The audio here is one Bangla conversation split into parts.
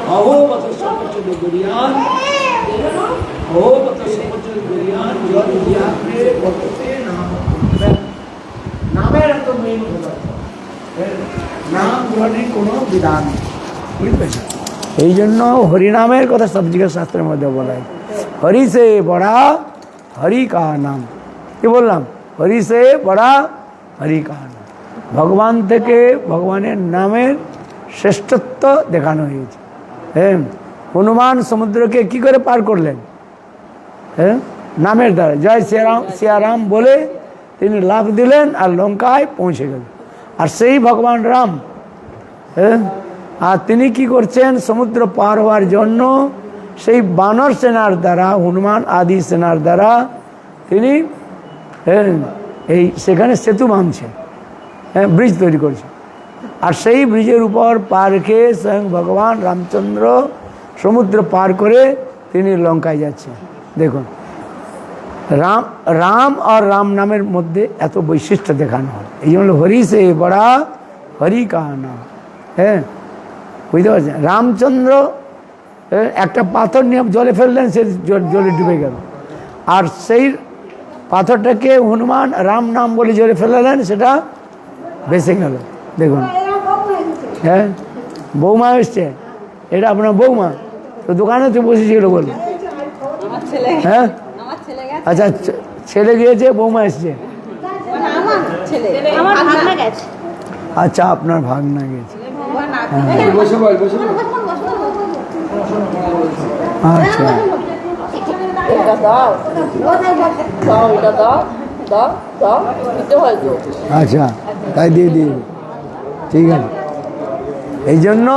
अहोपत सपचल गरियान अहोपत सपचल गरियान जल दियाके বলতে নাম নামের এত মেইন কথা নাম গ্রহণের কোনো বিধান নেই বুঝতে পেরেছেন এই জন্য হরিনামের কথা সব জায়গায় শাস্ত্রের মধ্যে বলা হয় হরি সে বড়া হরি কা নাম কি বললাম হরি সে বড়া হরি কা নাম ভগবান থেকে ভগবানের নামের শ্রেষ্ঠত্ব দেখানো হয়েছে হ্যাঁ হনুমান সমুদ্রকে কি করে পার করলেন হ্যাঁ নামের দ্বারা জয় সিয়ারাম বলে তিনি লাফ দিলেন আর লঙ্কায় পৌঁছে গেলেন আর সেই ভগবান রাম হ্যাঁ আর তিনি কি করছেন সমুদ্র পার হওয়ার জন্য সেই বানর সেনার দ্বারা হনুমান আদি সেনার দ্বারা তিনি এই সেখানে সেতু বাঁধছেন হ্যাঁ ব্রিজ তৈরি করছে আর সেই ব্রিজের উপর পার রেখে স্বয়ং ভগবান রামচন্দ্র সমুদ্র পার করে তিনি লঙ্কায় যাচ্ছেন দেখুন রাম রাম আর রাম নামের মধ্যে এত বৈশিষ্ট্য দেখানো হয় এই জন্য হরি সে বড়া হরি কা নাম হ্যাঁ বুঝতে পারছেন রামচন্দ্র একটা পাথর নিয়ে জলে ফেললেন সে জলে ডুবে গেল আর সেই পাথরটাকে হনুমান রাম নাম বলে জলে ফেলালেন সেটা ভেসে গেল দেখুন হ্যাঁ বৌমা এসছে এটা আপনার বৌমা তো দোকানে তো বসেছিল বলে হ্যাঁ আচ্ছা ছেলে গিয়েছে বৌমা এসছে আচ্ছা আপনার ভাগনা গেছে আচ্ছা আচ্ছা তাই দিয়ে দিয়ে ঠিক আছে এই জন্য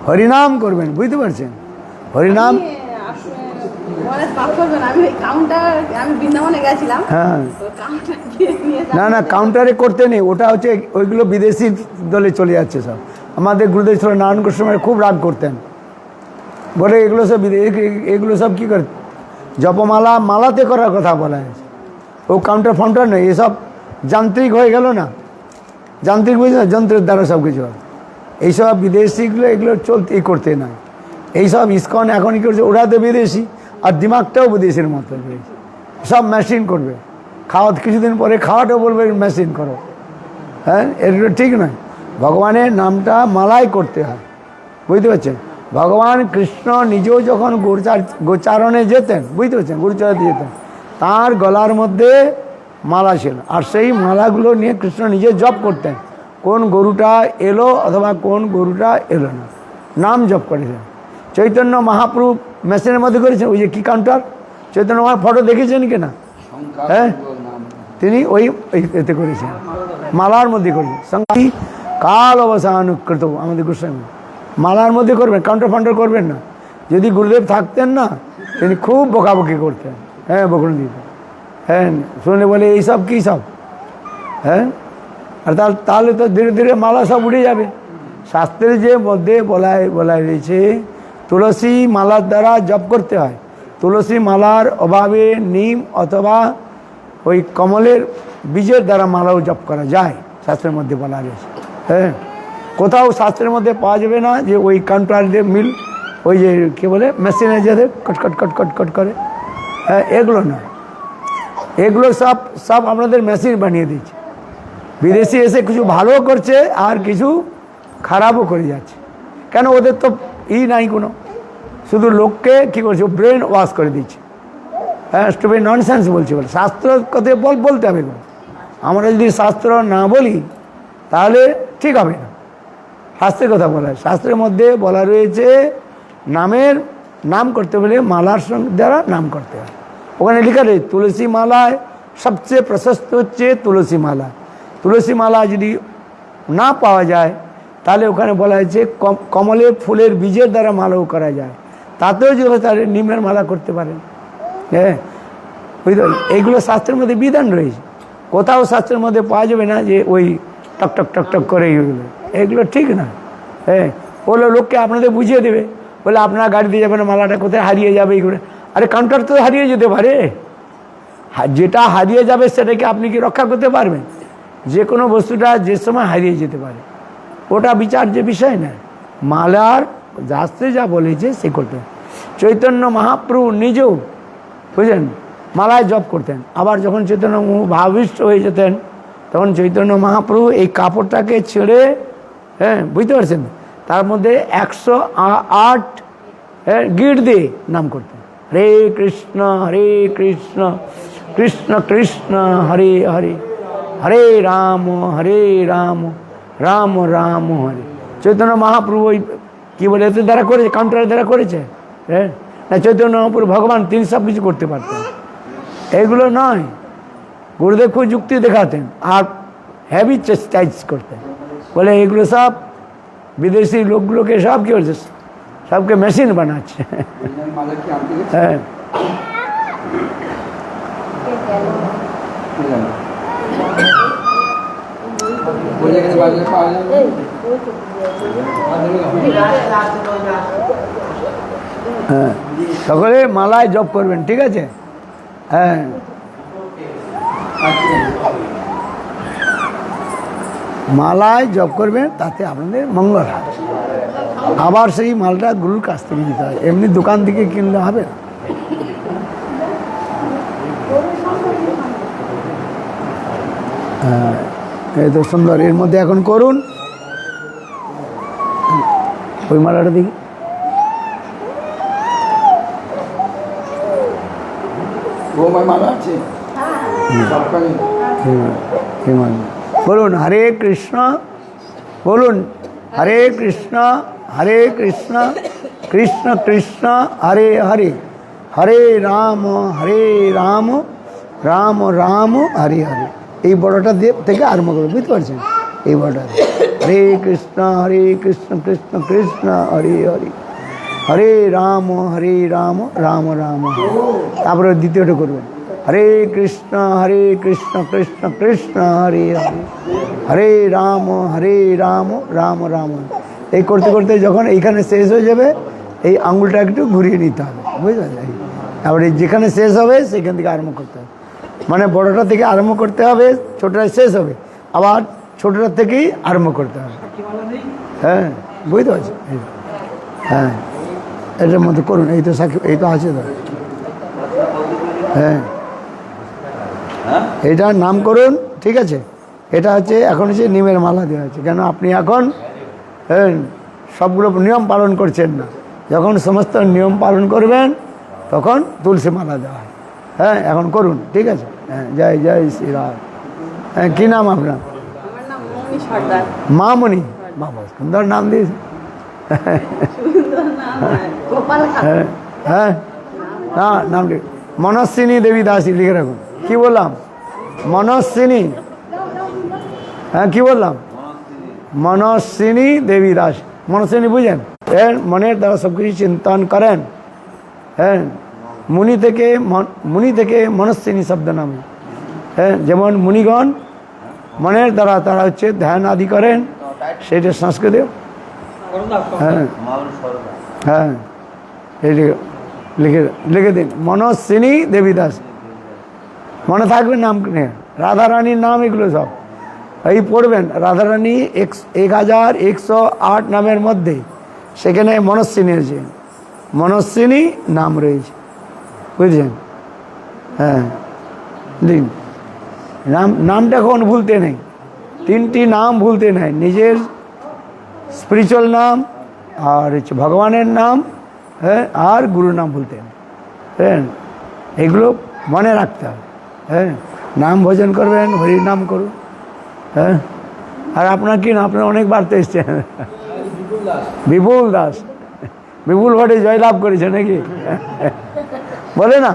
হরিনাম করবেন বুঝতে পারছেন হরিনাম হ্যাঁ না না কাউন্টারে করতে নেই ওটা হচ্ছে ওইগুলো বিদেশি দলে চলে যাচ্ছে সব আমাদের গুরুদেব ছিল নারায়ণ গোস্বামী খুব রাগ করতেন বলে এগুলো সব এগুলো সব কী করে জপমালা মালাতে করার কথা বলা হয়েছে ও কাউন্টার ফাউন্টার নেই এসব যান্ত্রিক হয়ে গেল না যান্ত্রিক বুঝি না যন্ত্রের দ্বারা সব কিছু হয় এইসব বিদেশিগুলো এগুলো চলতে করতে না এইসব ইস্কন এখন কী করছে ওরা তো বিদেশি আর দিমাগটাও বিদেশির মতো সব মেশিন করবে খাওয়া কিছুদিন পরে খাওয়াটাও বলবে মেশিন করো হ্যাঁ এগুলো ঠিক নয় ভগবানের নামটা মালাই করতে হয় বুঝতে পারছেন ভগবান কৃষ্ণ নিজেও যখন গোচারণে যেতেন বুঝতে পারছেন গুরুচরণে যেতেন তাঁর গলার মধ্যে মালা ছিল আর সেই মালাগুলো নিয়ে কৃষ্ণ নিজে জপ করতেন কোন গরুটা এলো অথবা কোন গরুটা এলো না নাম জপ করেছেন চৈতন্য মহাপ্রভু মেশিনের মধ্যে করেছেন ওই যে কি কাউন্টার চৈতন্য মহার ফটো দেখেছেন কি না হ্যাঁ তিনি ওই এতে করেছেন মালার মধ্যে করেছেন সংখ্যা কাল অবসানুকৃত আমাদের গোস্বামী মালার মধ্যে করবেন কাউন্টার ফাউন্টার করবেন না যদি গুরুদেব থাকতেন না তিনি খুব বকাবকি করতেন হ্যাঁ বকুন দিতেন হ্যাঁ শুনে বলে এইসব কী সব হ্যাঁ আর তাহলে তো ধীরে ধীরে মালা সব উঠে যাবে শাস্ত্রের যে মধ্যে বলা রয়েছে তুলসী মালার দ্বারা জপ করতে হয় তুলসী মালার অভাবে নিম অথবা ওই কমলের বীজের দ্বারা মালাও জপ করা যায় শাস্ত্রের মধ্যে বলা রয়েছে হ্যাঁ কোথাও শাস্ত্রের মধ্যে পাওয়া যাবে না যে ওই কাউন্টার যে মিল ওই যে কী বলে মেশিনে যাদের কটকট কটকট কট করে হ্যাঁ এগুলো না এগুলো সব সব আপনাদের মেশিন বানিয়ে দিচ্ছে বিদেশি এসে কিছু ভালো করছে আর কিছু খারাপও করে যাচ্ছে কেন ওদের তো নাই কোনো শুধু লোককে কী করছে ব্রেন ওয়াশ করে দিচ্ছে হ্যাঁ স্টুপিড ননসেন্স বলছে বলে শাস্ত্র কথা বলতে হবে আমরা যদি শাস্ত্র না বলি তাহলে ঠিক হবে না শাস্ত্রের কথা বলা হয় শাস্ত্রের মধ্যে বলা রয়েছে নামের নাম করতে হলে মালার সঙ্গে দ্বারা নাম করতে হয় ওখানে লেখা রয়েছে তুলসী মালায় সবচেয়ে প্রশস্ত হচ্ছে তুলসী মালা তুলসী মালা যদি না পাওয়া যায় তাহলে ওখানে বলা হয়েছে কমলের ফুলের বীজের দ্বারা মালাও করা যায় তাতেও যদি তাহলে নিমের মালা করতে পারেন হ্যাঁ বুঝতে এইগুলো শাস্ত্রের মধ্যে বিধান রয়েছে কোথাও শাস্ত্রের মধ্যে পাওয়া যাবে না যে ওই টক টক টক টক করে এইগুলো এগুলো ঠিক না হ্যাঁ বলে লোককে আপনাদের বুঝিয়ে দেবে বলে আপনার গাড়ি দিয়ে যাবেন মালাটা কোথায় হারিয়ে যাবে এইগুলো আরে কাউন্টার তো হারিয়ে যেতে পারে যেটা হারিয়ে যাবে সেটাকে আপনি কি রক্ষা করতে পারবেন যে কোনো বস্তুটা যে সময় হারিয়ে যেতে পারে, ওটা বিচার্য বিষয় না। মালার শাস্ত্রে যা বলেছে সে করতেন। চৈতন্য মহাপ্রভু নিজেও বুঝলেন মালায় জপ করতেন। আবার যখন চৈতন্য ভাবিষ্ট হয়ে যেতেন তখন চৈতন্য মহাপ্রভু এই কাপড়টাকে ছেড়ে, হ্যাঁ বুঝতে পারছেন, তার মধ্যে 108 গিট দিয়ে নাম করতেন। হরে কৃষ্ণ কৃষ্ণ কৃষ্ণ হরে হরে, হরে রাম রাম রাম হরে। চৈতন্য মহাপ্রভু ওই কী বলে এতে দ্বারা করেছে, কাউন্টারের দ্বারা করেছে, হ্যাঁ না চৈতন্য মহাপ্রভু ভগবান তিনি সব কিছু করতে পারতেন। এগুলো নয়, গুরুদেব খুব যুক্তি দেখাতেন আর হেভি চেস্টাইজ করতেন, বলে এগুলো সব বিদেশি লোকগুলোকে সব কী করছে, সবকে মেশিন বানাচ্ছে। হ্যাঁ হ্যাঁ সকলে মালায় জপ করবেন, ঠিক আছে? হ্যাঁ মালায় জপ করবেন, তাতে আপনাদের মঙ্গল হয়। আবার সেই মালটা গুরুর কাছ থেকে নিতে হয়, এমনি দোকান থেকে কিনলে হবে না। হ্যাঁ এই তো সুন্দর, এর মধ্যে এখন করুন ওই মালাটা দেখি। বলুন হরে কৃষ্ণ, বলুন হরে কৃষ্ণ কৃষ্ণ কৃষ্ণ হরে হরে, হরে রাম রাম রাম হরে হরে। এই বড়টা থেকে আরম্ভ করবো, বুঝতে পারছেন? এই বড়টা হরে কৃষ্ণ কৃষ্ণ কৃষ্ণ হরে হরে, হরে রাম রাম রাম হরে। তারপরে দ্বিতীয়টা করবেন হরে কৃষ্ণ কৃষ্ণ কৃষ্ণ হরে হরে, হরে রাম রাম রাম। এই করতে করতে যখন এইখানে শেষ হয়ে যাবে, এই আঙুলটা একটু ঘুরিয়ে নিতে হবে, বুঝতে পারছেন? তারপরে যেখানে শেষ হবে সেখান থেকে আরম্ভ করতে হবে, মানে বড়টা থেকে আরম্ভ করতে হবে, ছোটটা শেষ হবে, আবার ছোটটা থেকেই আরম্ভ করতে হবে। হ্যাঁ বুঝতে পারছি? হ্যাঁ এটার মধ্যে করুন, এই তো সাক্ষী, এই তো আছে তো। হ্যাঁ এইটার নাম করুন, ঠিক আছে? এটা হচ্ছে এখন হচ্ছে নিমের মালা দেওয়া হচ্ছে, কেন আপনি এখন সবগুলো নিয়ম পালন করছেন না। যখন সমস্ত নিয়ম পালন করবেন তখন তুলসী মালা দেওয়া হয়। হ্যাঁ এখন করুন, ঠিক আছে? হ্যাঁ জয় জয় শ্রীরাম। হ্যাঁ কী নাম আপনার? মামনি, বাবা সুন্দর নাম দিয়েছে। হ্যাঁ হ্যাঁ না নামটি মনস্বিনী দেবী দাসী লিখে রাখুন। কি বললাম? মনস্বিনী, হ্যাঁ কি বললাম? মনস্বিনী দেবী দাস। মনস্বিনী বুঝেন? এর মনের দ্বারা সব কিছু চিন্তন করেন। হ্যাঁ মুনি থেকে মনস্বিনী শব্দ নাম। হ্যাঁ যেমন মুনিগণ মনের দ্বারা তারা হচ্ছে ধ্যান আদি করেন, সেটা সংস্কৃত। হ্যাঁ হ্যাঁ এই লিখে দিন মনস্বিনী দেবী দাস, মনে থাকবে নাম নিয়ে। রাধারানীর নাম এগুলো সব এই পড়বেন। রাধারানী 1108 নামের মধ্যে সেখানে মনস্বিনী আছে, মনস্বিনী নাম রয়েছে, বুঝছেন? হ্যাঁ দিন নামটা কখন ভুলতে নেই, 3টি নাম ভুলতে নেই, নিজের স্পিরিচুয়াল নাম আর হচ্ছে ভগবানের নাম, হ্যাঁ আর গুরুর নাম ভুলতে নেই। হ্যাঁ এগুলো মনে রাখতে হবে। হ্যাঁ নাম ভজন করবেন, হরির নাম করুন। হ্যাঁ আর আপনার কি না, আপনার অনেক বার্তা এসছেন। বিপুল দাস, বিপুল ভট্টে জয়লাভ করেছে নাকি? বলে না?